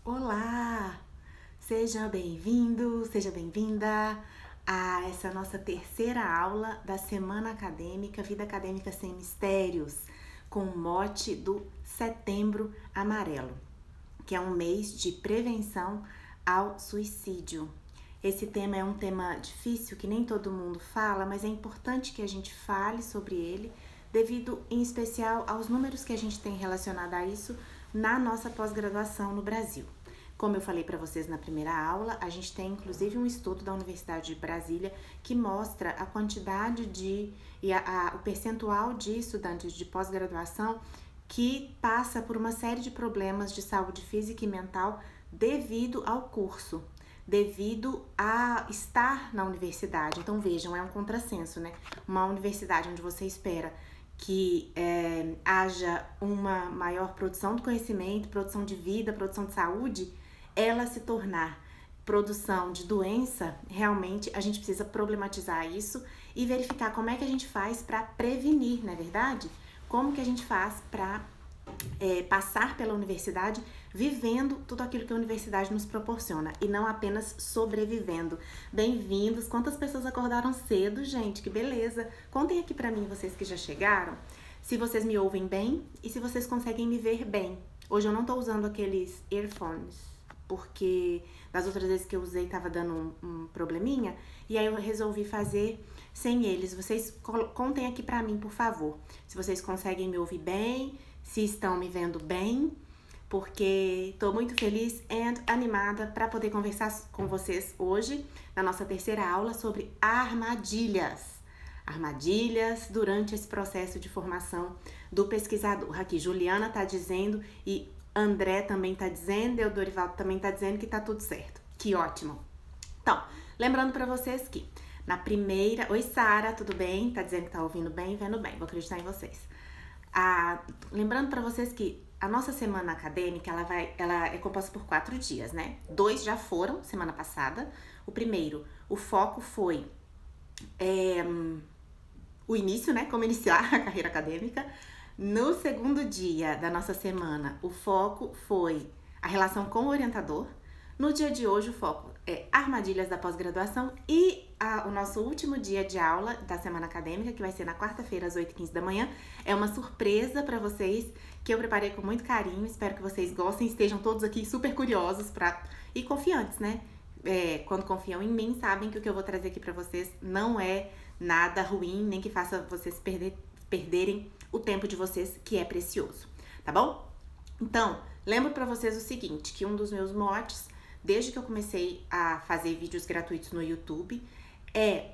Olá! Seja bem-vindo, seja bem-vinda a essa nossa terceira aula da Semana Acadêmica, Vida Acadêmica Sem Mistérios, com o mote do Setembro Amarelo, que é um mês de prevenção ao suicídio. Esse tema é um tema difícil, que nem todo mundo fala, mas é importante que a gente fale sobre ele, devido em especial aos números que a gente tem relacionado a isso na nossa pós-graduação no Brasil. Como eu falei para vocês na primeira aula, a gente tem inclusive um estudo da Universidade de Brasília que mostra a quantidade o percentual de estudantes de pós-graduação que passa por uma série de problemas de saúde física e mental devido ao curso, devido a estar na universidade. Então vejam, é um contrassenso, né? Uma universidade onde você espera que haja uma maior produção do conhecimento, produção de vida, produção de saúde, ela se tornar produção de doença, realmente a gente precisa problematizar isso e verificar como é que a gente faz para prevenir, não é verdade? Como que a gente faz para passar pela universidade vivendo tudo aquilo que a universidade nos proporciona e não apenas sobrevivendo. Bem-vindos! Quantas pessoas acordaram cedo, gente? Que beleza! Contem aqui pra mim, vocês que já chegaram, se vocês me ouvem bem e se vocês conseguem me ver bem. Hoje eu não tô usando aqueles earphones, porque das outras vezes que eu usei tava dando um probleminha, e aí eu resolvi fazer sem eles. Vocês contem aqui pra mim, por favor, se vocês conseguem me ouvir bem, se estão me vendo bem, porque estou muito feliz e animada para poder conversar com vocês hoje na nossa terceira aula sobre armadilhas. Armadilhas durante esse processo de formação do pesquisador. Aqui Juliana está dizendo e André também está dizendo, e o Dorivaldo também está dizendo que está tudo certo. Que ótimo! Então, lembrando para vocês que na primeira... Oi, Sara, tudo bem? Tá dizendo que tá ouvindo bem e vendo bem. Vou acreditar em vocês. Lembrando para vocês que a nossa semana acadêmica, ela é composta por 4 dias, né? 2 já foram, semana passada. O primeiro, o foco foi o início, né? Como iniciar a carreira acadêmica. No segundo dia da nossa semana, o foco foi a relação com o orientador. No dia de hoje, o foco é armadilhas da pós-graduação e o nosso último dia de aula da semana acadêmica, que vai ser na quarta-feira, às 8h15 da manhã, é uma surpresa para vocês, que eu preparei com muito carinho. Espero que vocês gostem, estejam todos aqui super curiosos e confiantes, né? Quando confiam em mim, sabem que o que eu vou trazer aqui para vocês não é nada ruim, nem que faça vocês perderem o tempo de vocês, que é precioso, tá bom? Então, lembro para vocês o seguinte, que um dos meus motes, desde que eu comecei a fazer vídeos gratuitos no YouTube, é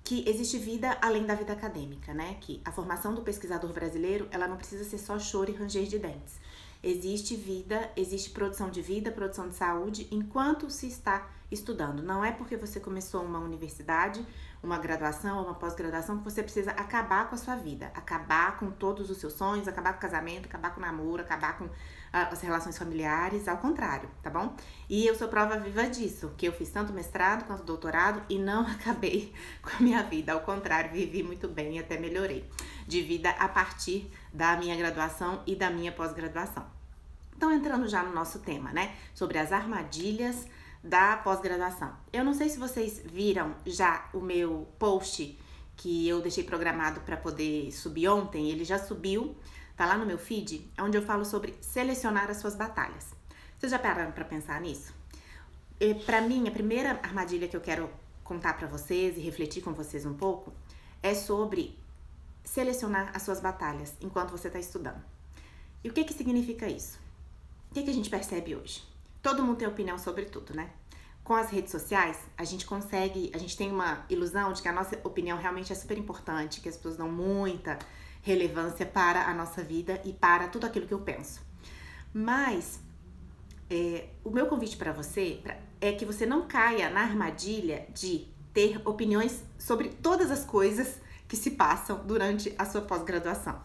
que existe vida além da vida acadêmica, né? Que a formação do pesquisador brasileiro, ela não precisa ser só choro e ranger de dentes. Existe vida, existe produção de vida, produção de saúde, enquanto se está estudando. Não é porque você começou uma universidade, uma graduação ou uma pós-graduação que você precisa acabar com a sua vida, acabar com todos os seus sonhos, acabar com o casamento, acabar com o namoro, acabar com as relações familiares, ao contrário, tá bom? E eu sou prova viva disso, que eu fiz tanto mestrado quanto doutorado e não acabei com a minha vida, ao contrário, vivi muito bem e até melhorei de vida a partir da minha graduação e da minha pós-graduação. Então, entrando já no nosso tema, né, sobre as armadilhas da pós-graduação. Eu não sei se vocês viram já o meu post que eu deixei programado para poder subir ontem, ele já subiu, tá lá no meu feed, onde eu falo sobre selecionar as suas batalhas. Vocês já pararam para pensar nisso? Para mim, a primeira armadilha que eu quero contar para vocês e refletir com vocês um pouco é sobre selecionar as suas batalhas enquanto você está estudando. E o que significa isso? O que a gente percebe hoje? Todo mundo tem opinião sobre tudo, né? Com as redes sociais, a gente tem uma ilusão de que a nossa opinião realmente é super importante, que as pessoas dão muita relevância para a nossa vida e para tudo aquilo que eu penso. Mas o meu convite para você é que você não caia na armadilha de ter opiniões sobre todas as coisas que se passam durante a sua pós-graduação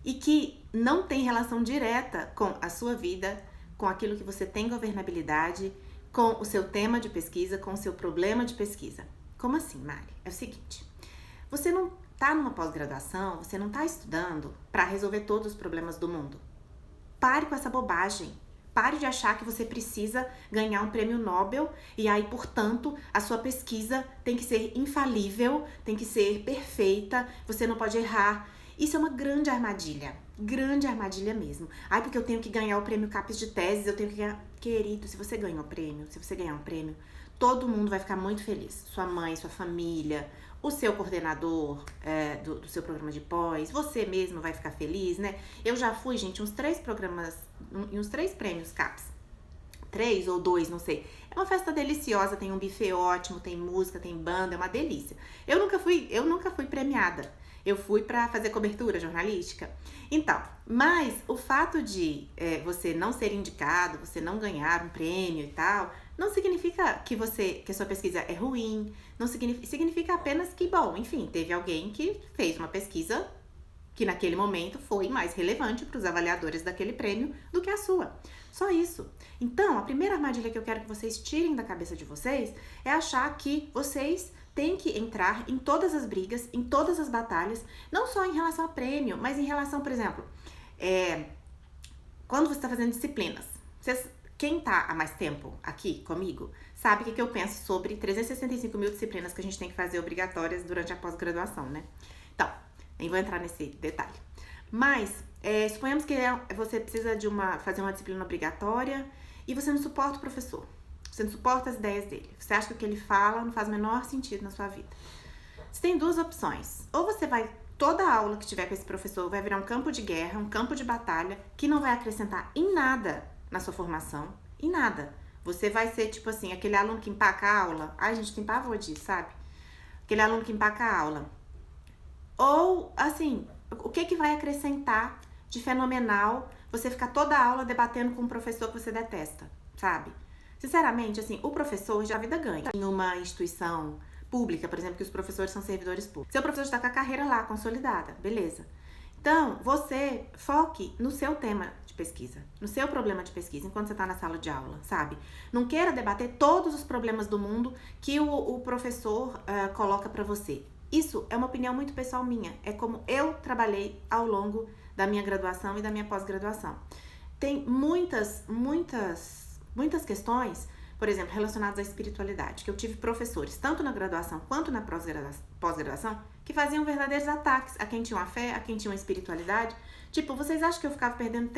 e que não tem relação direta com a sua vida, com aquilo que você tem governabilidade, com o seu tema de pesquisa, com o seu problema de pesquisa. Como assim, Mari? É o seguinte, você não tá numa pós-graduação, você não tá estudando para resolver todos os problemas do mundo. Pare com essa bobagem. Pare de achar que você precisa ganhar um prêmio Nobel e aí, portanto, a sua pesquisa tem que ser infalível, tem que ser perfeita, você não pode errar. Isso é uma grande armadilha mesmo. Ai, porque eu tenho que ganhar o prêmio CAPES de teses, eu tenho que ganhar... Querido, se você ganhar um prêmio, todo mundo vai ficar muito feliz. Sua mãe, sua família, o seu coordenador do seu programa de pós, você mesmo vai ficar feliz, né? Eu já fui, gente, uns 3 prêmios CAPES. 3 ou 2, não sei. É uma festa deliciosa, tem um buffet ótimo, tem música, tem banda, é uma delícia. Eu nunca fui premiada. Eu fui pra fazer cobertura jornalística. Então, mas o fato de você não ser indicado, você não ganhar um prêmio e tal, não significa que a sua pesquisa é ruim, não significa apenas que, bom, enfim, teve alguém que fez uma pesquisa que naquele momento foi mais relevante para os avaliadores daquele prêmio do que a sua. Só isso. Então, a primeira armadilha que eu quero que vocês tirem da cabeça de vocês é achar que vocês têm que entrar em todas as brigas, em todas as batalhas, não só em relação a prêmio, mas em relação, por exemplo, quando você está fazendo disciplinas. Quem tá há mais tempo aqui comigo sabe o que eu penso sobre 365 mil disciplinas que a gente tem que fazer obrigatórias durante a pós-graduação, né? Então, nem vou entrar nesse detalhe. Mas, suponhamos que você precisa fazer uma disciplina obrigatória e você não suporta o professor. Você não suporta as ideias dele. Você acha que o que ele fala não faz o menor sentido na sua vida. Você tem 2 opções. Ou você vai, toda aula que tiver com esse professor vai virar um campo de guerra, um campo de batalha, que não vai acrescentar em nada na sua formação. Em nada. Você vai ser, tipo assim, aquele aluno que empaca a aula. Ai, gente, tem pavor disso, sabe? Aquele aluno que empaca a aula. Ou, assim, o que vai acrescentar de fenomenal você ficar toda a aula debatendo com um professor que você detesta, sabe? Sinceramente, assim, o professor já a vida ganha. Em uma instituição pública, por exemplo, que os professores são servidores públicos. Seu professor está com a carreira lá, consolidada, beleza. Então, você foque no seu tema de pesquisa, no seu problema de pesquisa, enquanto você está na sala de aula, sabe? Não queira debater todos os problemas do mundo que o professor coloca para você. Isso é uma opinião muito pessoal minha. É como eu trabalhei ao longo da minha graduação e da minha pós-graduação. Tem muitas questões, por exemplo, relacionadas à espiritualidade, que eu tive professores, tanto na graduação quanto na pós-graduação, que faziam verdadeiros ataques a quem tinha uma fé, a quem tinha uma espiritualidade. Tipo, vocês acham que eu ficava perdendo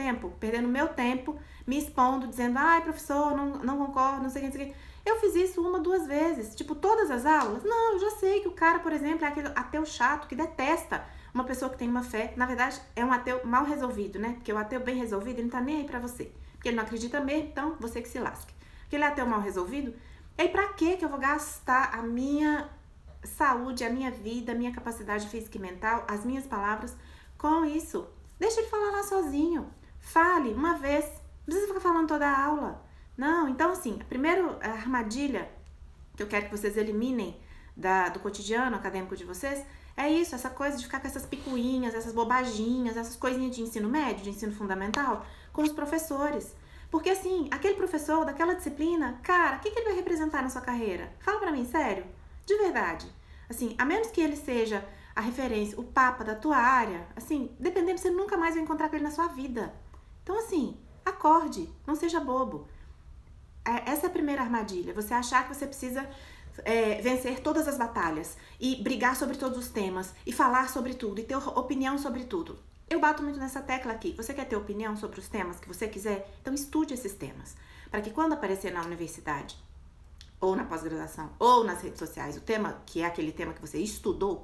meu tempo, me expondo, dizendo, ai, professor, não concordo, não sei o que. Eu fiz isso 1, 2 vezes, tipo, todas as aulas. Não, eu já sei que o cara, por exemplo, é aquele ateu chato que detesta uma pessoa que tem uma fé. Na verdade, é um ateu mal resolvido, né? Porque o ateu bem resolvido, ele não tá nem aí pra você. Porque ele não acredita mesmo, então você que se lasque. Aquele ateu mal resolvido, e aí pra que eu vou gastar a minha saúde, a minha vida, a minha capacidade física e mental, as minhas palavras com isso? Deixa ele falar lá sozinho. Fale uma vez. Não precisa ficar falando toda a aula. Não, então assim, a primeira armadilha que eu quero que vocês eliminem do cotidiano acadêmico de vocês é isso, essa coisa de ficar com essas picuinhas, essas bobaginhas, essas coisinhas de ensino médio, de ensino fundamental, com os professores. Porque assim, aquele professor daquela disciplina, cara, o que ele vai representar na sua carreira? Fala pra mim, sério, de verdade. Assim, a menos que ele seja a referência, o papa da tua área, assim, dependendo, você nunca mais vai encontrar com ele na sua vida. Então assim, acorde, não seja bobo. Essa é a primeira armadilha, você achar que você precisa vencer todas as batalhas e brigar sobre todos os temas e falar sobre tudo e ter opinião sobre tudo. Eu bato muito nessa tecla aqui. Você quer ter opinião sobre os temas que você quiser? Então estude esses temas, para que quando aparecer na universidade ou na pós-graduação ou nas redes sociais o tema, que é aquele tema que você estudou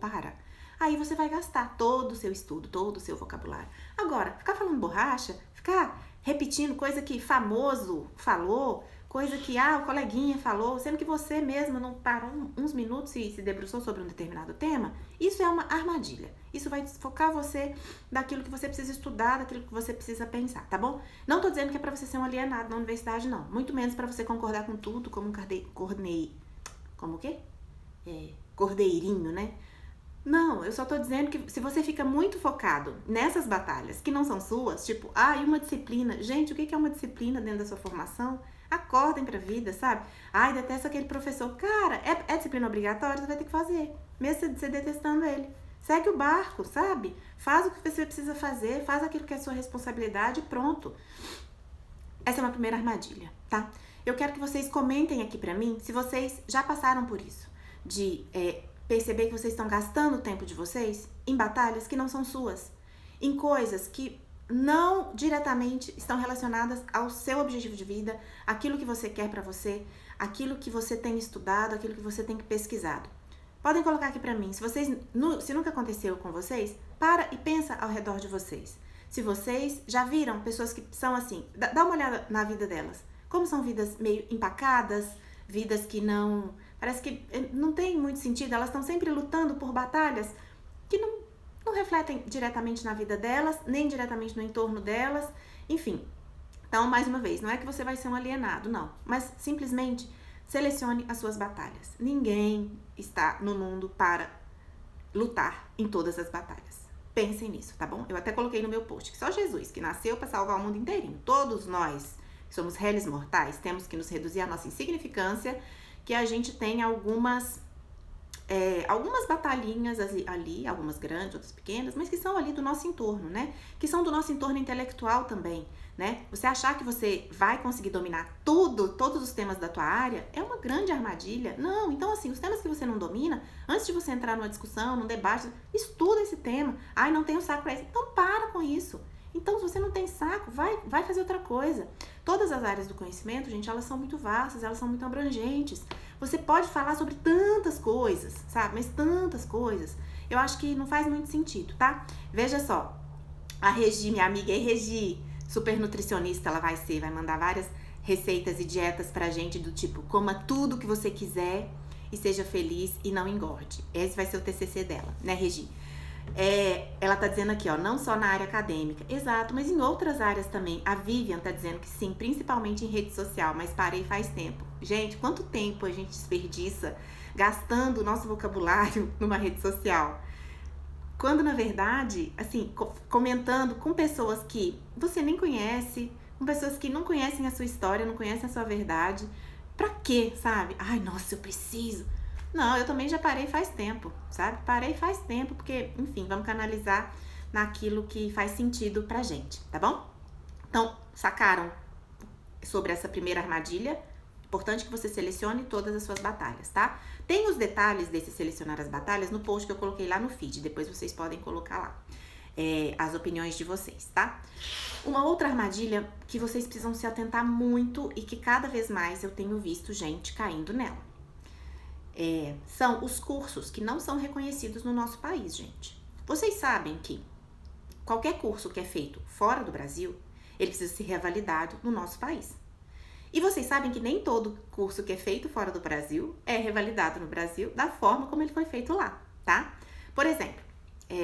aí você vai gastar todo o seu estudo, todo o seu vocabulário. Agora, ficar falando borracha, ficar repetindo coisa que famoso falou, coisa que o coleguinha falou, sendo que você mesmo não parou uns minutos e se debruçou sobre um determinado tema, isso é uma armadilha. Isso vai desfocar você daquilo que você precisa estudar, daquilo que você precisa pensar, tá bom? Não tô dizendo que é pra você ser um alienado na universidade, não. Muito menos pra você concordar com tudo, como como o quê? Cordeirinho, né? Não, eu só tô dizendo que se você fica muito focado nessas batalhas que não são suas, tipo, e uma disciplina. Gente, o que é uma disciplina dentro da sua formação? Acordem pra vida, sabe? Detesto aquele professor. Cara, é disciplina obrigatória, você vai ter que fazer. Mesmo você detestando ele. Segue o barco, sabe? Faz o que você precisa fazer, faz aquilo que é sua responsabilidade e pronto. Essa é uma primeira armadilha, tá? Eu quero que vocês comentem aqui pra mim se vocês já passaram por isso, de perceber que vocês estão gastando o tempo de vocês em batalhas que não são suas, em coisas que não diretamente estão relacionadas ao seu objetivo de vida, aquilo que você quer pra você, aquilo que você tem estudado, aquilo que você tem pesquisado. Podem colocar aqui pra mim, se nunca aconteceu com vocês, para e pensa ao redor de vocês. Se vocês já viram pessoas que são assim, dá uma olhada na vida delas. Como são vidas meio empacadas, vidas que não... Parece que não tem muito sentido, elas estão sempre lutando por batalhas que não refletem diretamente na vida delas, nem diretamente no entorno delas, enfim. Então, mais uma vez, não é que você vai ser um alienado, não. Mas, simplesmente, selecione as suas batalhas. Ninguém está no mundo para lutar em todas as batalhas. Pensem nisso, tá bom? Eu até coloquei no meu post que só Jesus, que nasceu para salvar o mundo inteirinho. Todos nós, que somos réis mortais, temos que nos reduzir à nossa insignificância, que a gente tem algumas batalhinhas ali, algumas grandes, outras pequenas, mas que são ali do nosso entorno, né? Que são do nosso entorno intelectual também, né? Você achar que você vai conseguir dominar todos os temas da tua área, é uma grande armadilha. Não, então assim, os temas que você não domina, antes de você entrar numa discussão, num debate, estuda esse tema. Ai, não tenho saco pra isso. Então para com isso. Então, se você não tem saco, vai fazer outra coisa. Todas as áreas do conhecimento, gente, elas são muito vastas, elas são muito abrangentes. Você pode falar sobre tantas coisas, sabe? Mas tantas coisas. Eu acho que não faz muito sentido, tá? Veja só. A Regi, minha amiga Regi, super nutricionista, ela vai mandar várias receitas e dietas pra gente do tipo, coma tudo que você quiser e seja feliz e não engorde. Esse vai ser o TCC dela, né, Regi? Ela tá dizendo aqui, ó, não só na área acadêmica, exato, mas em outras áreas também. A Vivian tá dizendo que sim, principalmente em rede social, mas parei faz tempo. Gente, quanto tempo a gente desperdiça gastando o nosso vocabulário numa rede social? Quando, na verdade, assim, comentando com pessoas que você nem conhece, com pessoas que não conhecem a sua história, não conhecem a sua verdade. Pra quê, sabe? Ai, nossa, eu preciso. Não, eu também já parei faz tempo, sabe? Parei faz tempo, porque, enfim, vamos canalizar naquilo que faz sentido pra gente, tá bom? Então, sacaram sobre essa primeira armadilha? Importante que você selecione todas as suas batalhas, tá? Tem os detalhes desse selecionar as batalhas no post que eu coloquei lá no feed, depois vocês podem colocar lá as opiniões de vocês, tá? Uma outra armadilha que vocês precisam se atentar muito e que cada vez mais eu tenho visto gente caindo nela. São os cursos que não são reconhecidos no nosso país, gente. Vocês sabem que qualquer curso que é feito fora do Brasil, ele precisa ser revalidado no nosso país. E vocês sabem que nem todo curso que é feito fora do Brasil é revalidado no Brasil da forma como ele foi feito lá, tá? Por exemplo,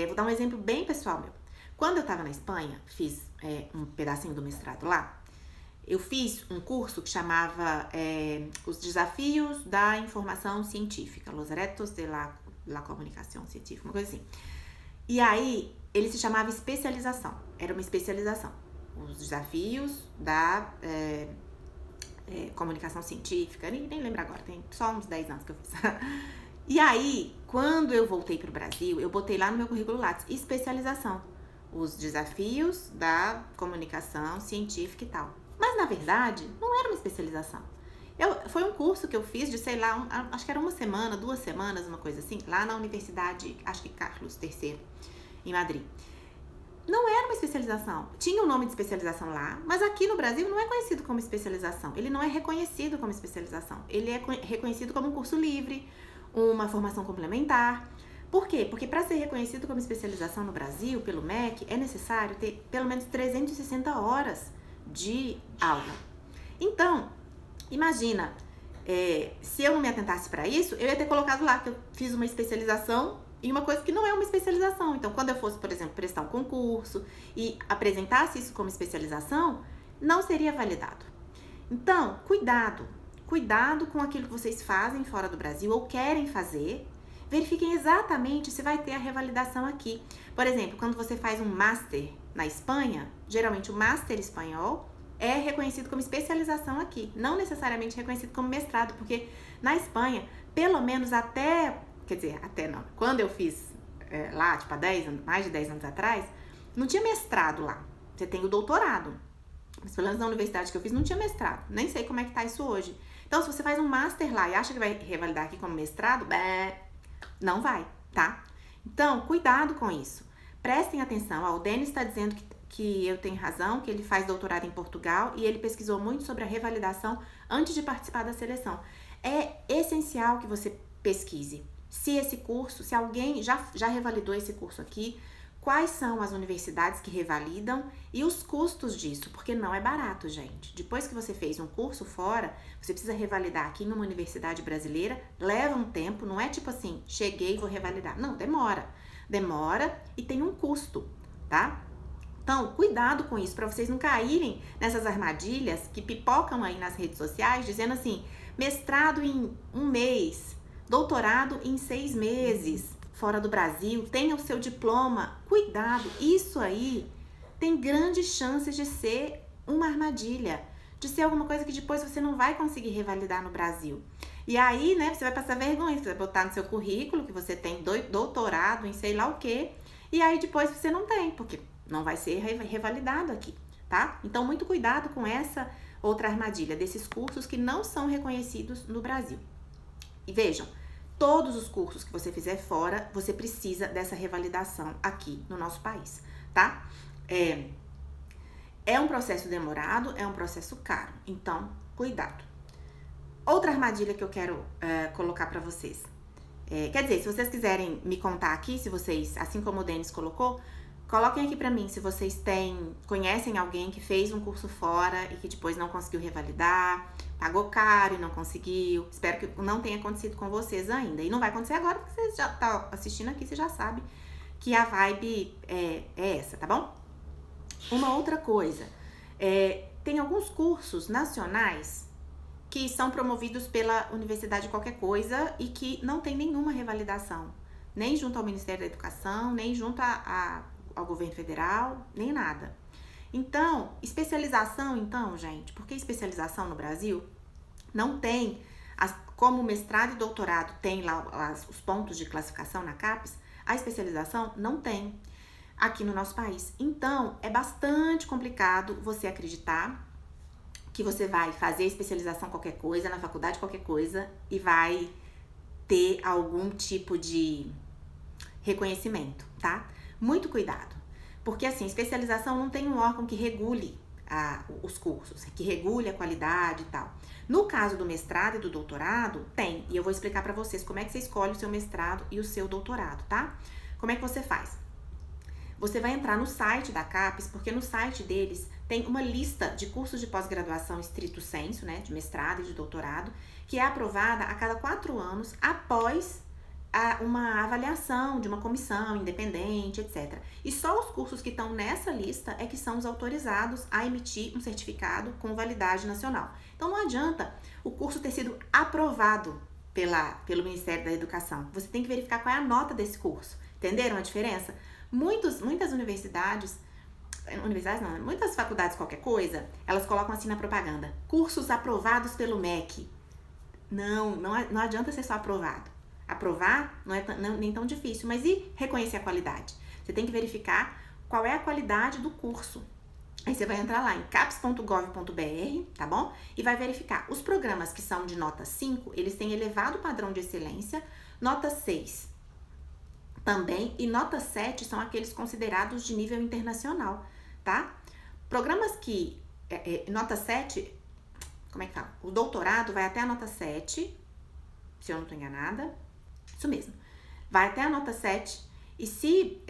vou dar um exemplo bem pessoal meu. Quando eu tava na Espanha, fiz um pedacinho do mestrado lá, eu fiz um curso que chamava Os Desafios da Informação Científica, Los Retos de la Comunicación Científica, uma coisa assim. E aí, ele se chamava especialização, era uma especialização. Os desafios da comunicação científica, nem lembro agora, tem só uns 10 anos que eu fiz. E aí, quando eu voltei pro Brasil, eu botei lá no meu currículo Lattes, especialização. Os desafios da comunicação científica e tal. Mas, na verdade, não era uma especialização. Foi um curso que eu fiz de, sei lá, acho que era 1 semana, 2 semanas, uma coisa assim, lá na Universidade, acho que Carlos III, em Madrid. Não era uma especialização. Tinha o nome de especialização lá, mas aqui no Brasil não é conhecido como especialização. Ele não é reconhecido como especialização. Ele é reconhecido como um curso livre, uma formação complementar. Por quê? Porque para ser reconhecido como especialização no Brasil, pelo MEC, é necessário ter pelo menos 360 horas de aula. Então, imagina, se eu não me atentasse para isso, eu ia ter colocado lá que eu fiz uma especialização em uma coisa que não é uma especialização. Então, quando eu fosse, por exemplo, prestar um concurso e apresentasse isso como especialização, não seria validado. Então, cuidado com aquilo que vocês fazem fora do Brasil ou querem fazer. Verifiquem exatamente se vai ter a revalidação aqui. Por exemplo, quando você faz um master na Espanha, geralmente o master espanhol é reconhecido como especialização aqui, não necessariamente reconhecido como mestrado, porque na Espanha, pelo menos até não, quando eu fiz lá, tipo, mais de 10 anos atrás, não tinha mestrado lá, você tem o doutorado. Mas pelo menos na universidade que eu fiz não tinha mestrado. Nem sei como é que tá isso hoje. Então, se você faz um master lá e acha que vai revalidar aqui como mestrado, não vai, tá? Então, cuidado com isso. Prestem atenção. Ó, o Denis está dizendo que eu tenho razão, que ele faz doutorado em Portugal e ele pesquisou muito sobre a revalidação antes de participar da seleção. É essencial que você pesquise. Se esse curso, se alguém já revalidou esse curso aqui, quais são as universidades que revalidam e os custos disso, porque não é barato, gente. Depois que você fez um curso fora, você precisa revalidar aqui numa universidade brasileira, leva um tempo, não é tipo assim, cheguei e vou revalidar. Não, demora. Demora e tem um custo, tá? Então, cuidado com isso, para vocês não caírem nessas armadilhas que pipocam aí nas redes sociais, dizendo assim, mestrado em 1 mês, doutorado em 6 meses, fora do Brasil, tenha o seu diploma. Cuidado, isso aí tem grandes chances de ser uma armadilha, de ser alguma coisa que depois você não vai conseguir revalidar no Brasil. E aí, né, você vai passar vergonha, você vai botar no seu currículo que você tem doutorado em sei lá o quê, e aí depois você não tem, porque não vai ser revalidado aqui, tá? Então, muito cuidado com essa outra armadilha, desses cursos que não são reconhecidos no Brasil. E vejam, todos os cursos que você fizer fora, você precisa dessa revalidação aqui no nosso país, tá? É um processo demorado, é um processo caro, então, cuidado. Outra armadilha que eu quero colocar para vocês. Quer dizer, se vocês quiserem me contar aqui, se vocês, assim como o Denis colocou, coloquem aqui pra mim se vocês conhecem alguém que fez um curso fora e que depois não conseguiu revalidar, pagou caro e não conseguiu. Espero que não tenha acontecido com vocês ainda. E não vai acontecer agora, porque vocês já estão assistindo aqui, você já sabe que a vibe é essa, tá bom? Uma outra coisa, tem alguns cursos nacionais que são promovidos pela Universidade Qualquer Coisa e que não tem nenhuma revalidação, nem junto ao Ministério da Educação, nem junto ao governo federal, nem nada. Então, especialização, gente, porque especialização no Brasil não tem, como mestrado e doutorado tem lá os pontos de classificação na CAPES, a especialização não tem aqui no nosso país. Então, é bastante complicado você acreditar que você vai fazer especialização qualquer coisa, na faculdade qualquer coisa, e vai ter algum tipo de reconhecimento, tá? Muito cuidado, porque assim, especialização não tem um órgão que regule os cursos, que regule a qualidade e tal. No caso do mestrado e do doutorado, tem, e eu vou explicar pra vocês como é que você escolhe o seu mestrado e o seu doutorado, tá? Como é que você faz? Você vai entrar no site da CAPES, porque no site deles tem uma lista de cursos de pós-graduação estrito sensu, né, de mestrado e de doutorado, que é aprovada a cada 4 anos após uma avaliação de uma comissão independente, etc. E só os cursos que estão nessa lista é que são os autorizados a emitir um certificado com validade nacional. Então não adianta o curso ter sido aprovado pelo Ministério da Educação. Você tem que verificar qual é a nota desse curso. Entenderam a diferença? Muitas universidades não, muitas faculdades qualquer coisa, elas colocam assim na propaganda, cursos aprovados pelo MEC. Não adianta ser só aprovado. Aprovar não é nem tão difícil, mas e reconhecer a qualidade? Você tem que verificar qual é a qualidade do curso. Aí você vai entrar lá em capes.gov.br, tá bom? E vai verificar os programas que são de nota 5, eles têm elevado padrão de excelência, nota 6 também, e nota 7 são aqueles considerados de nível internacional, tá? Programas que, nota 7, como é que fala? O doutorado vai até a nota 7, se eu não tô enganada, isso mesmo, vai até a nota 7, e se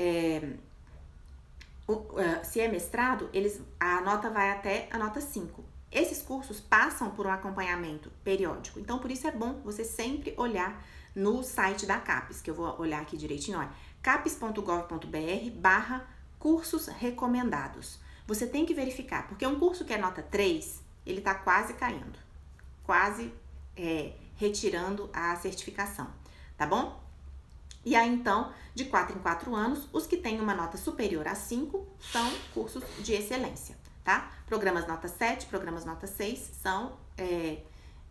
é mestrado, a nota vai até a nota 5. Esses cursos passam por um acompanhamento periódico, então por isso é bom você sempre olhar no site da CAPES, que eu vou olhar aqui direitinho, olha, capes.gov.br/cursos recomendados. Você tem que verificar, porque um curso que é nota 3, ele tá quase caindo, quase retirando a certificação, tá bom? E aí, então, de 4 em 4 anos, os que têm uma nota superior a 5 são cursos de excelência, tá? Programas nota 7, programas nota 6 são,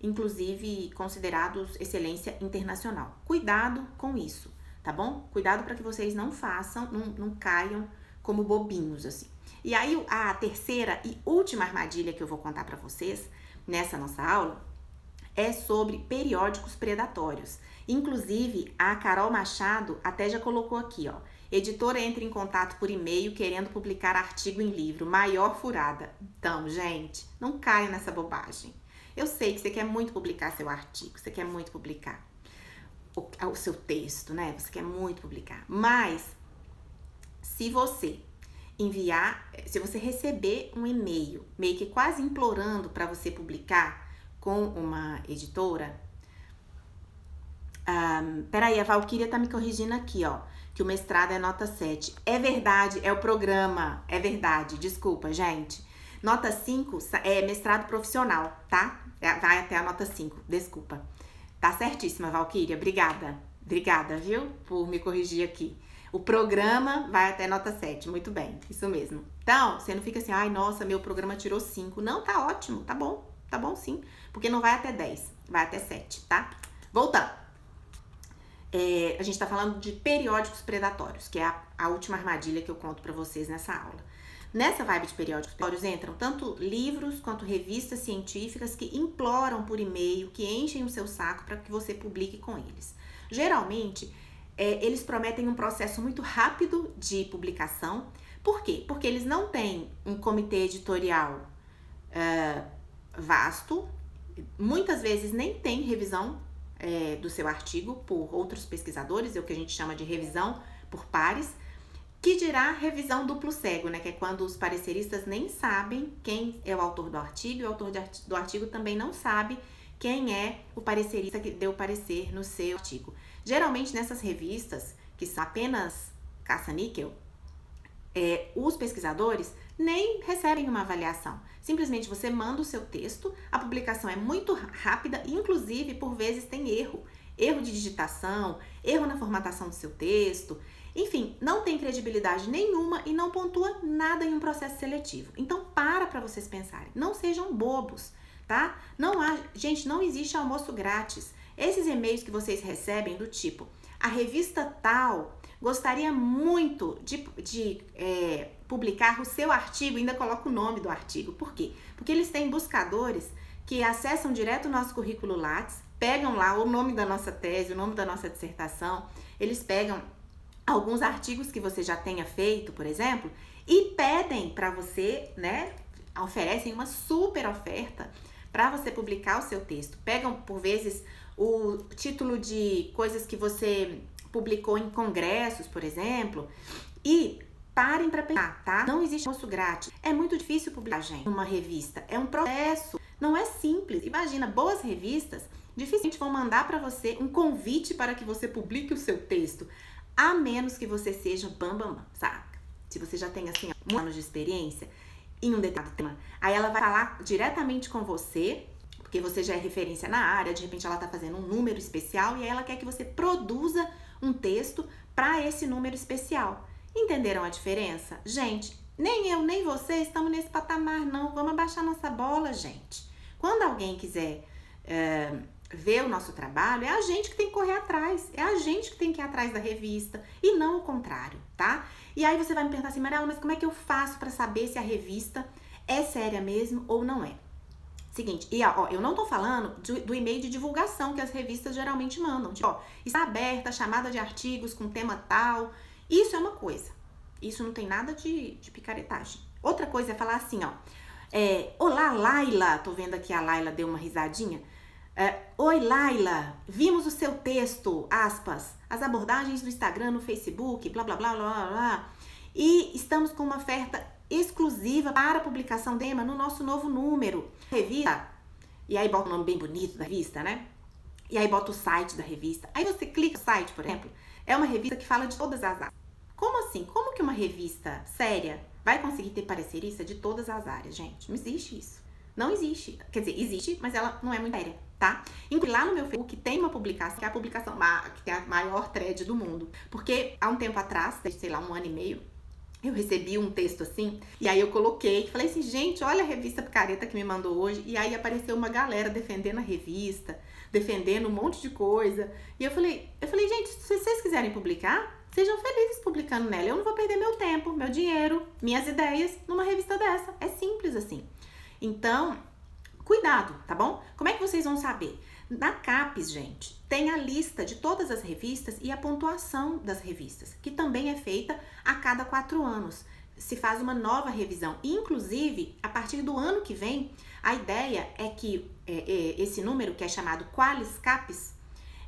inclusive, considerados excelência internacional. Cuidado com isso, tá bom? Cuidado para que vocês não façam, não caiam como bobinhos, assim. E aí a terceira e última armadilha que eu vou contar para vocês nessa nossa aula é sobre periódicos predatórios. Inclusive, a Carol Machado até já colocou aqui, ó. Editora entra em contato por e-mail querendo publicar artigo em livro. Maior furada. Então, gente, não caia nessa bobagem. Eu sei que você quer muito publicar seu artigo, você quer muito publicar o seu texto, né? Você quer muito publicar. Mas, se você receber um e-mail, meio que quase implorando para você publicar com uma editora... peraí, a Valquíria tá me corrigindo aqui, ó, que o mestrado é nota 7. É verdade, é o programa, é verdade, desculpa, gente. Nota 5 é mestrado profissional, tá? Vai até a nota 5, desculpa. Tá certíssima, Valquíria, obrigada, viu, por me corrigir aqui. O programa vai até nota 7, muito bem, isso mesmo. Então, você não fica assim, ai, nossa, meu programa tirou 5. Não, tá ótimo, tá bom sim, porque não vai até 10, vai até 7, tá? Voltando. A gente tá falando de periódicos predatórios, que é a última armadilha que eu conto pra vocês nessa aula. Nessa vibe de periódicos predatórios entram tanto livros quanto revistas científicas que imploram por e-mail, que enchem o seu saco para que você publique com eles. Geralmente, eles prometem um processo muito rápido de publicação. Por quê? Porque eles não têm um comitê editorial vasto, muitas vezes nem tem revisão do seu artigo por outros pesquisadores, é o que a gente chama de revisão por pares, que dirá revisão duplo cego, né? Que é quando os pareceristas nem sabem quem é o autor do artigo e o autor do artigo também não sabe quem é o parecerista que deu parecer no seu artigo. Geralmente nessas revistas, que são apenas caça-níquel, os pesquisadores nem recebem uma avaliação. Simplesmente você manda o seu texto, a publicação é muito rápida e inclusive por vezes tem erro de digitação, erro na formatação do seu texto, enfim, não tem credibilidade nenhuma e não pontua nada em um processo seletivo. Então para vocês pensarem, não sejam bobos, tá? Gente, não existe almoço grátis. Esses e-mails que vocês recebem do tipo, a revista tal gostaria muito de publicar o seu artigo, ainda coloca o nome do artigo. Por quê? Porque eles têm buscadores que acessam direto o nosso currículo Lattes, pegam lá o nome da nossa tese, o nome da nossa dissertação, eles pegam alguns artigos que você já tenha feito, por exemplo, e pedem para você, né, oferecem uma super oferta para você publicar o seu texto. Pegam, por vezes, o título de coisas que você publicou em congressos, por exemplo, e parem para pensar, tá? Não existe almoço grátis. É muito difícil publicar, gente, numa revista. É um processo, não é simples. Imagina, boas revistas dificilmente vão mandar para você um convite para que você publique o seu texto, a menos que você seja bam, saca? Se você já tem, assim, muitos anos de experiência em um determinado tema, aí ela vai falar diretamente com você, porque você já é referência na área, de repente ela tá fazendo um número especial e aí ela quer que você produza um texto para esse número especial. Entenderam a diferença? Gente, nem eu nem você estamos nesse patamar, não. Vamos abaixar nossa bola, gente. Quando alguém quiser ver o nosso trabalho, é a gente que tem que correr atrás, é a gente que tem que ir atrás da revista e não o contrário, tá? E aí você vai me perguntar assim, Mariela, mas como é que eu faço para saber se a revista é séria mesmo ou não é? Seguinte, eu não tô falando do e-mail de divulgação que as revistas geralmente mandam, está aberta a chamada de artigos com tema tal, isso é uma coisa, isso não tem nada de picaretagem. Outra coisa é falar assim, olá Laila, tô vendo aqui a Laila deu uma risadinha. Oi Laila, vimos o seu texto, aspas, as abordagens do Instagram, no Facebook, blá blá blá blá blá, e estamos com uma oferta exclusiva para a publicação do tema no nosso novo número, revista, e aí bota o nome bem bonito da revista, né? E aí bota o site da revista, aí você clica no site, por exemplo, é uma revista que fala de todas as áreas. Como assim? Como que uma revista séria vai conseguir ter parecerista de todas as áreas, gente? Não existe isso. Não existe. Quer dizer, existe, mas ela não é muito séria, tá? Inclusive, lá no meu Facebook tem uma publicação, que é a publicação que é a maior thread do mundo. Porque há um tempo atrás, sei lá, 1 ano e meio, eu recebi um texto assim, e aí eu coloquei, falei assim, gente, olha a revista Picareta que me mandou hoje, e aí apareceu uma galera defendendo a revista, defendendo um monte de coisa, e eu falei, gente, se vocês quiserem publicar, Sejam felizes publicando nela. Eu não vou perder meu tempo, meu dinheiro, minhas ideias numa revista dessa. É simples assim. Então, cuidado, tá bom? Como é que vocês vão saber? Na CAPES, gente, tem a lista de todas as revistas e a pontuação das revistas, que também é feita a cada 4 anos. Se faz uma nova revisão. Inclusive, a partir do ano que vem, a ideia é que esse número, que é chamado Qualis CAPES,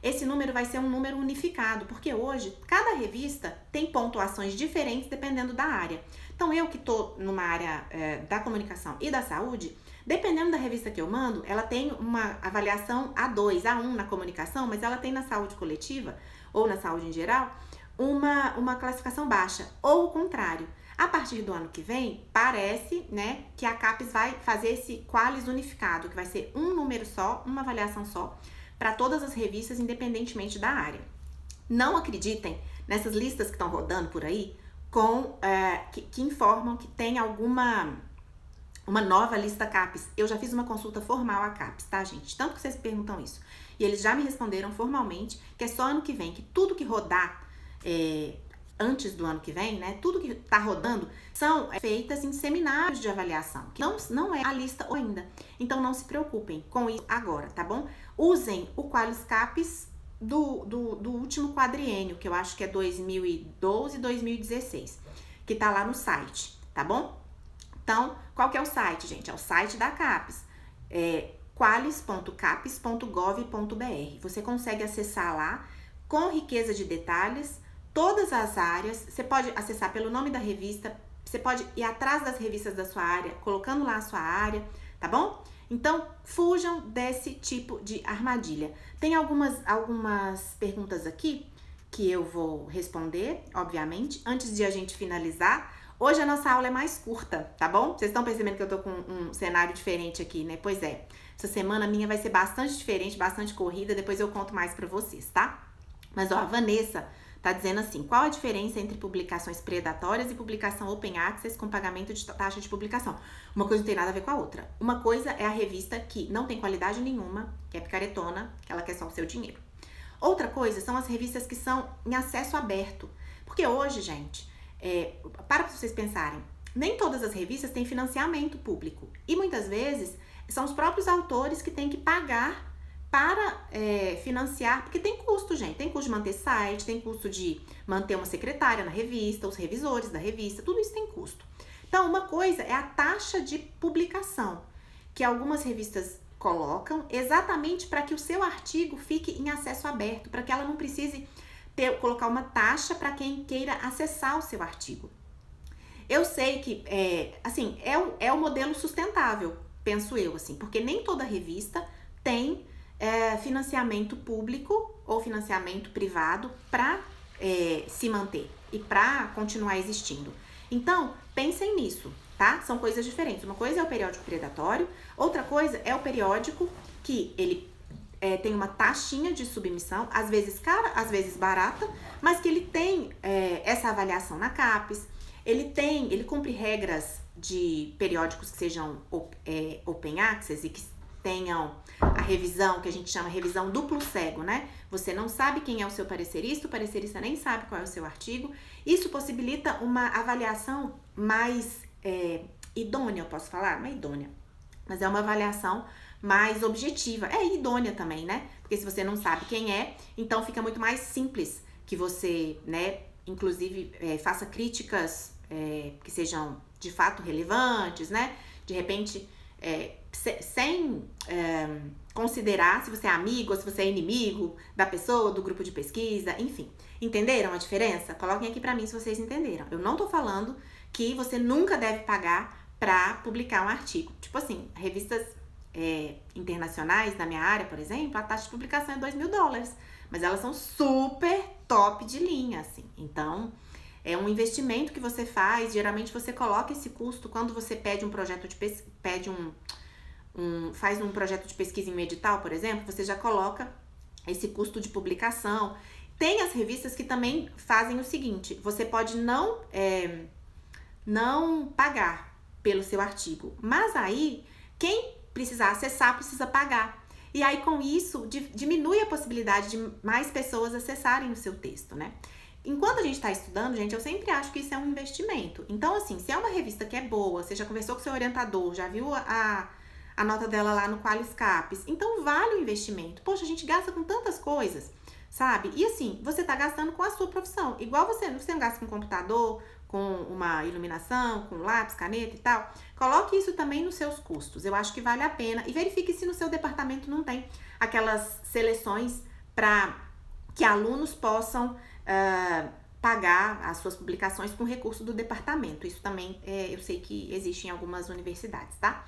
esse número vai ser um número unificado, porque hoje cada revista tem pontuações diferentes dependendo da área. Então, eu que estou numa área da comunicação e da saúde, dependendo da revista que eu mando, ela tem uma avaliação A2, A1 na comunicação, mas ela tem na saúde coletiva, ou na saúde em geral, uma classificação baixa, ou o contrário. A partir do ano que vem, parece, né, que a CAPES vai fazer esse Qualis unificado, que vai ser um número só, uma avaliação só, para todas as revistas, independentemente da área. Não acreditem nessas listas que estão rodando por aí, que informam que tem uma nova lista CAPES. Eu já fiz uma consulta formal à CAPES, tá, gente? Tanto que vocês perguntam isso. E eles já me responderam formalmente que é só ano que vem, que tudo que rodar antes do ano que vem, né? Tudo que tá rodando são feitas em seminários de avaliação, que não é a lista ainda. Então não se preocupem com isso agora, tá bom? Usem o Qualis CAPES do último quadriênio, que eu acho que é 2012 e 2016, que tá lá no site, tá bom? Então, qual que é o site, gente? É o site da CAPES, qualis.capes.gov.br. Você consegue acessar lá com riqueza de detalhes, todas as áreas. Você pode acessar pelo nome da revista, você pode ir atrás das revistas da sua área, colocando lá a sua área, tá bom? Então, fujam desse tipo de armadilha. Tem algumas perguntas aqui que eu vou responder, obviamente, antes de a gente finalizar. Hoje a nossa aula é mais curta, tá bom? Vocês estão percebendo que eu tô com um cenário diferente aqui, né? Pois é, essa semana minha vai ser bastante diferente, bastante corrida, depois eu conto mais pra vocês, tá? Mas, ó, a Vanessa tá dizendo assim, qual a diferença entre publicações predatórias e publicação open access com pagamento de taxa de publicação? Uma coisa não tem nada a ver com a outra. Uma coisa é a revista que não tem qualidade nenhuma, que é picaretona, que ela quer só o seu dinheiro. Outra coisa são as revistas que são em acesso aberto. Porque hoje, gente, para vocês pensarem, nem todas as revistas têm financiamento público. E muitas vezes são os próprios autores que têm que pagar para financiar, porque tem custo, gente. Tem custo de manter site, tem custo de manter uma secretária na revista, os revisores da revista, tudo isso tem custo. Então, uma coisa é a taxa de publicação, que algumas revistas colocam exatamente para que o seu artigo fique em acesso aberto, para que ela não precise colocar uma taxa para quem queira acessar o seu artigo. Eu sei que, assim, é o modelo sustentável, penso eu, assim, porque nem toda revista tem financiamento público ou financiamento privado para se manter e para continuar existindo. Então, pensem nisso, tá? São coisas diferentes. Uma coisa é o periódico predatório, outra coisa é o periódico que ele tem uma taxinha de submissão, às vezes cara, às vezes barata, mas que ele tem essa avaliação na CAPES, ele cumpre regras de periódicos que sejam open access e que tenham a revisão, que a gente chama revisão duplo cego, né? Você não sabe quem é o seu parecerista, o parecerista nem sabe qual é o seu artigo. Isso possibilita uma avaliação mais idônea, eu posso falar? Não é idônea, mas é uma avaliação mais objetiva. É idônea também, né? Porque se você não sabe quem é, então fica muito mais simples que você, né, inclusive faça críticas que sejam de fato relevantes, né? De repente, sem considerar se você é amigo ou se você é inimigo da pessoa, do grupo de pesquisa, enfim. Entenderam a diferença? Coloquem aqui pra mim se vocês entenderam. Eu não tô falando que você nunca deve pagar pra publicar um artigo. Tipo assim, revistas internacionais da minha área, por exemplo, a taxa de publicação é $2.000, mas elas são super top de linha, assim. Então, é um investimento que você faz, geralmente você coloca esse custo quando você pede um projeto de faz um projeto de pesquisa em um edital, por exemplo, você já coloca esse custo de publicação. Tem as revistas que também fazem o seguinte, você pode não pagar pelo seu artigo, mas aí quem precisar acessar precisa pagar. E aí com isso diminui a possibilidade de mais pessoas acessarem o seu texto, né? Enquanto a gente está estudando, gente, eu sempre acho que isso é um investimento. Então, assim, se é uma revista que é boa, você já conversou com seu orientador, já viu a nota dela lá no Qualiscapes, então vale o investimento. Poxa, a gente gasta com tantas coisas, sabe? E assim, você tá gastando com a sua profissão. Igual você não gasta com computador, com uma iluminação, com lápis, caneta e tal. Coloque isso também nos seus custos. Eu acho que vale a pena. E verifique se no seu departamento não tem aquelas seleções para que alunos possam pagar as suas publicações com recurso do departamento. Isso também eu sei que existe em algumas universidades, tá?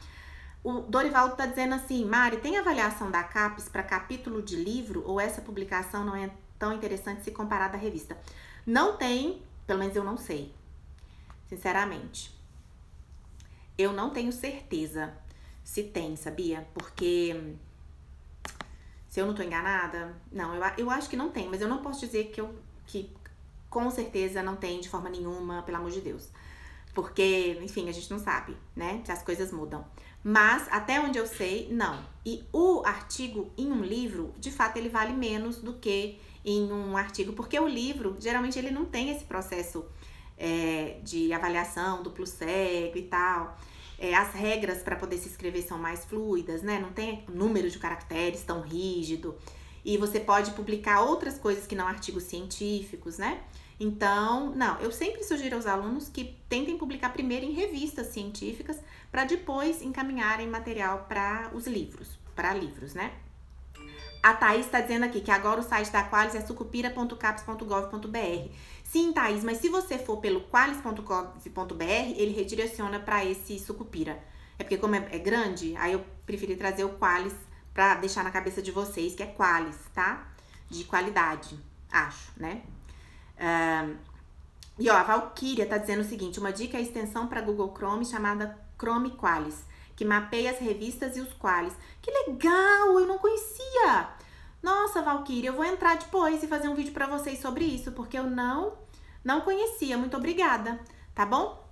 O Dorivaldo tá dizendo assim, Mari, tem avaliação da CAPES para capítulo de livro ou essa publicação não é tão interessante se comparada à revista? Não tem, pelo menos eu não sei, sinceramente. Eu não tenho certeza se tem, sabia? Porque, se eu não tô enganada, não, eu acho que não tem, mas eu não posso dizer que com certeza não tem de forma nenhuma, pelo amor de Deus. Porque, enfim, a gente não sabe, né? Se as coisas mudam. Mas, até onde eu sei, não. E o artigo em um livro, de fato, ele vale menos do que em um artigo. Porque o livro, geralmente, ele não tem esse processo de avaliação, duplo cego e tal. As regras para poder se escrever são mais fluidas, né? Não tem número de caracteres tão rígido. E você pode publicar outras coisas que não artigos científicos, né? Então, não, eu sempre sugiro aos alunos que tentem publicar primeiro em revistas científicas para depois encaminharem material para os livros, né? A Thaís está dizendo aqui que agora o site da Qualis é sucupira.capes.gov.br. Sim, Thaís, mas se você for pelo qualis.gov.br, ele redireciona para esse Sucupira. É porque como é grande, aí eu preferi trazer o Qualis para deixar na cabeça de vocês que é Qualis, tá? De qualidade, acho, né? E ó, a Valkyria tá dizendo o seguinte, uma dica é a extensão para Google Chrome chamada Chrome Qualis, que mapeia as revistas e os qualis. Que legal, eu não conhecia! Nossa, Valkyria, eu vou entrar depois e fazer um vídeo pra vocês sobre isso, porque eu não conhecia. Muito obrigada, tá bom?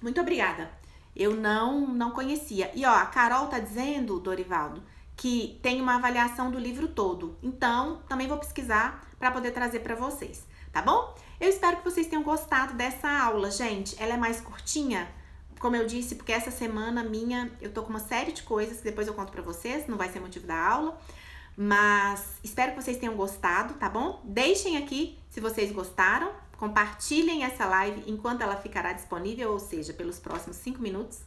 Muito obrigada. Eu não conhecia. E ó, a Carol tá dizendo, Dorivaldo, que tem uma avaliação do livro todo. Então, também vou pesquisar pra poder trazer pra vocês, tá bom? Eu espero que vocês tenham gostado dessa aula, gente. Ela é mais curtinha, como eu disse, porque essa semana eu tô com uma série de coisas que depois eu conto pra vocês, não vai ser motivo da aula. Mas espero que vocês tenham gostado, tá bom? Deixem aqui se vocês gostaram. Compartilhem essa live enquanto ela ficará disponível, ou seja, pelos próximos 5 minutos.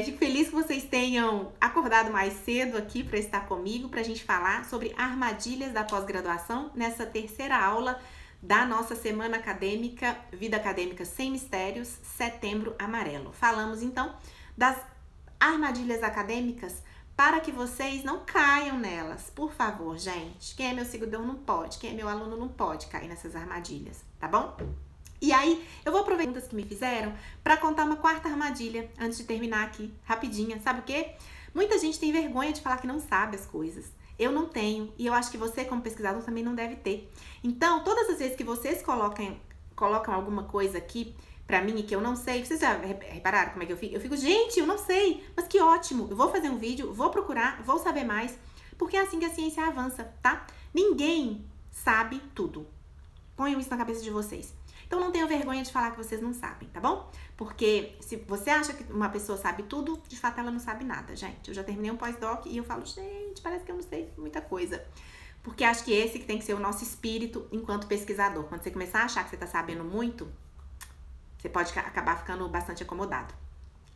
Fico feliz que vocês tenham acordado mais cedo aqui para estar comigo, pra gente falar sobre armadilhas da pós-graduação nessa terceira aula da nossa semana acadêmica, Vida Acadêmica Sem Mistérios, Setembro Amarelo. Falamos então das armadilhas acadêmicas para que vocês não caiam nelas. Por favor, gente. Quem é meu seguidor não pode, quem é meu aluno não pode cair nessas armadilhas, tá bom? E aí, eu vou aproveitar as perguntas que me fizeram para contar uma quarta armadilha antes de terminar aqui, rapidinha. Sabe o quê? Muita gente tem vergonha de falar que não sabe as coisas. Eu não tenho, e eu acho que você, como pesquisador, também não deve ter. Então, todas as vezes que vocês colocam alguma coisa aqui pra mim e que eu não sei, vocês já repararam como é que eu fico? Eu fico, gente, eu não sei, mas que ótimo, eu vou fazer um vídeo, vou procurar, vou saber mais, porque é assim que a ciência avança, tá? Ninguém sabe tudo. Ponham isso na cabeça de vocês. Então não tenham vergonha de falar que vocês não sabem, tá bom? Porque se você acha que uma pessoa sabe tudo, de fato ela não sabe nada, gente. Eu já terminei um pós-doc e eu falo, gente, parece que eu não sei muita coisa. Porque acho que esse que tem que ser o nosso espírito enquanto pesquisador. Quando você começar a achar que você tá sabendo muito, você pode acabar ficando bastante acomodado,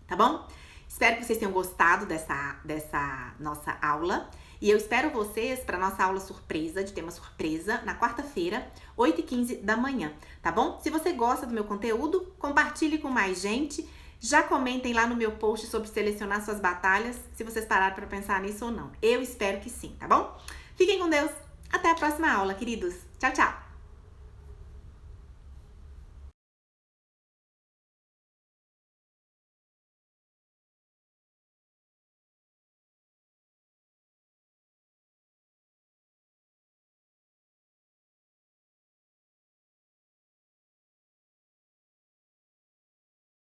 tá bom? Espero que vocês tenham gostado dessa nossa aula. E eu espero vocês para nossa aula surpresa, de tema surpresa, na quarta-feira, 8h15 da manhã, tá bom? Se você gosta do meu conteúdo, compartilhe com mais gente. Já comentem lá no meu post sobre selecionar suas batalhas, se vocês pararam para pensar nisso ou não. Eu espero que sim, tá bom? Fiquem com Deus. Até a próxima aula, queridos. Tchau, tchau.